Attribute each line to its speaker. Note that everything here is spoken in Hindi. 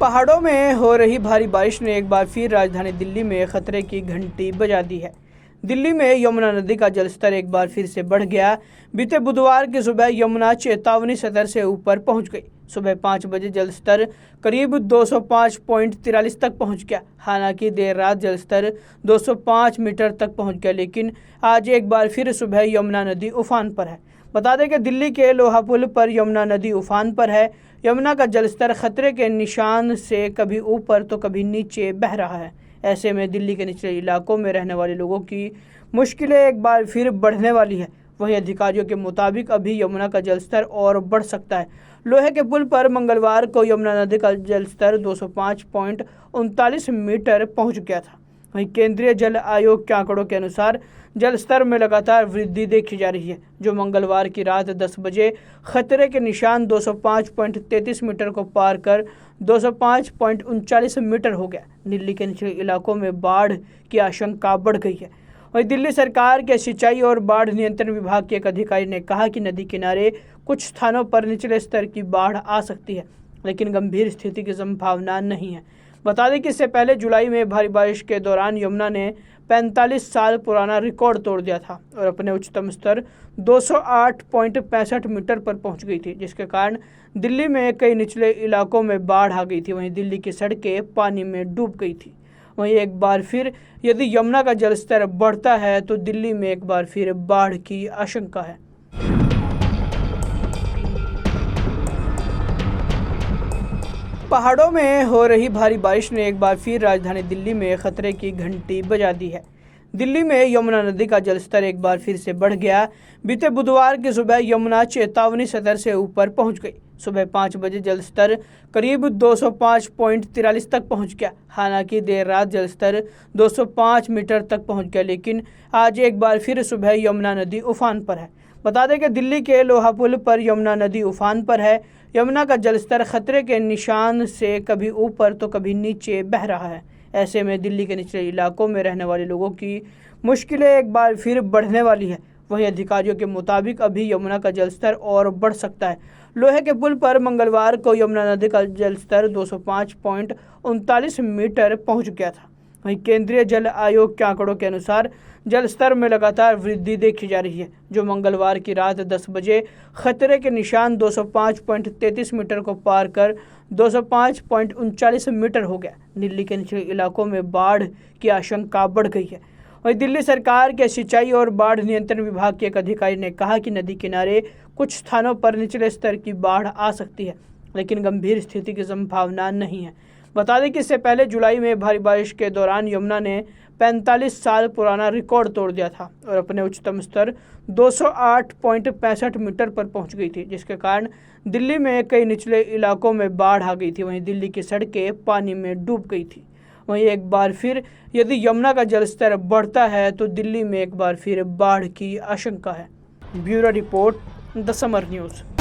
Speaker 1: पहाड़ों में हो रही भारी बारिश ने एक बार फिर राजधानी दिल्ली में खतरे की घंटी बजा दी है। दिल्ली में यमुना नदी का जलस्तर एक बार फिर से बढ़ गया। बीते बुधवार की सुबह यमुना चेतावनी सतर से ऊपर पहुंच गई। सुबह 5 बजे जलस्तर करीब 205.43 तक पहुंच गया। हालांकि देर रात जलस्तर 205 मीटर तक पहुंच गया, लेकिन आज एक बार फिर सुबह यमुना नदी उफान पर है। बता दें कि दिल्ली के लोहा पुल पर यमुना नदी उफान पर है। यमुना का जलस्तर खतरे के निशान से कभी ऊपर तो कभी नीचे बह रहा है। ऐसे में दिल्ली के निचले इलाकों में रहने वाले लोगों की मुश्किलें एक बार फिर बढ़ने वाली है। वहीं अधिकारियों के मुताबिक अभी यमुना का जलस्तर और बढ़ सकता है। लोहे के पुल पर मंगलवार को यमुना नदी का जलस्तर 205.39 मीटर पहुंच गया था। वहीं केंद्रीय जल आयोग के आंकड़ों के अनुसार जलस्तर में लगातार वृद्धि देखी जा रही है, जो मंगलवार की रात 10 बजे खतरे के निशान 205.33 मीटर को पार कर 205.39 मीटर हो गया। दिल्ली के निचले इलाकों में बाढ़ की आशंका बढ़ गई है। वहीं दिल्ली सरकार के सिंचाई और बाढ़ नियंत्रण विभाग के एक अधिकारी ने कहा कि नदी किनारे कुछ स्थानों पर निचले स्तर की बाढ़ आ सकती है, लेकिन गंभीर स्थिति की संभावना नहीं है। बता दें कि इससे पहले जुलाई में भारी बारिश के दौरान यमुना ने 45 साल पुराना रिकॉर्ड तोड़ दिया था और अपने उच्चतम स्तर 208.65 मीटर पर पहुंच गई थी, जिसके कारण दिल्ली में कई निचले इलाकों में बाढ़ आ गई थी। वहीं दिल्ली की सड़कें पानी में डूब गई थी। वहीं एक बार फिर यदि यमुना का जलस्तर बढ़ता है तो दिल्ली में एक बार फिर बाढ़ की आशंका है। पहाड़ों में हो रही भारी बारिश ने एक बार फिर राजधानी दिल्ली में खतरे की घंटी बजा दी है। दिल्ली में यमुना नदी का जलस्तर एक बार फिर से बढ़ गया। बीते बुधवार की सुबह यमुना चेतावनी सतर से ऊपर पहुंच गई। सुबह 5 बजे जलस्तर करीब 205.43 तक पहुंच गया। हालांकि देर रात जलस्तर 205 मीटर तक पहुंच गया, लेकिन आज एक बार फिर सुबह यमुना नदी उफान पर है। बता दें कि दिल्ली के लोहा पुल पर यमुना नदी उफान पर है। यमुना का जलस्तर खतरे के निशान से कभी ऊपर तो कभी नीचे बह रहा है। ऐसे में दिल्ली के निचले इलाकों में रहने वाले लोगों की मुश्किलें एक बार फिर बढ़ने वाली है। वहीं अधिकारियों के मुताबिक अभी यमुना का जलस्तर और बढ़ सकता है। लोहे के पुल पर मंगलवार को यमुना नदी का जलस्तर 205.39 मीटर पहुंच गया था। वहीं केंद्रीय जल आयोग के आंकड़ों के अनुसार जलस्तर में लगातार वृद्धि देखी जा रही है, जो मंगलवार की रात 10 बजे खतरे के निशान 205.33 मीटर को पार कर 205.39 मीटर हो गया। दिल्ली के निचले इलाकों में बाढ़ की आशंका बढ़ गई है। वहीं दिल्ली सरकार के सिंचाई और बाढ़ नियंत्रण विभाग के एक अधिकारी ने कहा कि नदी किनारे कुछ स्थानों पर निचले स्तर की बाढ़ आ सकती है, लेकिन गंभीर स्थिति की संभावना नहीं है। बता दें कि इससे पहले जुलाई में भारी बारिश के दौरान यमुना ने 45 साल पुराना रिकॉर्ड तोड़ दिया था और अपने उच्चतम स्तर 208.65 मीटर पर पहुंच गई थी, जिसके कारण दिल्ली में कई निचले इलाकों में बाढ़ आ गई थी। वहीं दिल्ली की सड़कें पानी में डूब गई थी। वहीं एक बार फिर यदि यमुना का जलस्तर बढ़ता है तो दिल्ली में एक बार फिर बाढ़ की आशंका है। Bureau report, the summer news.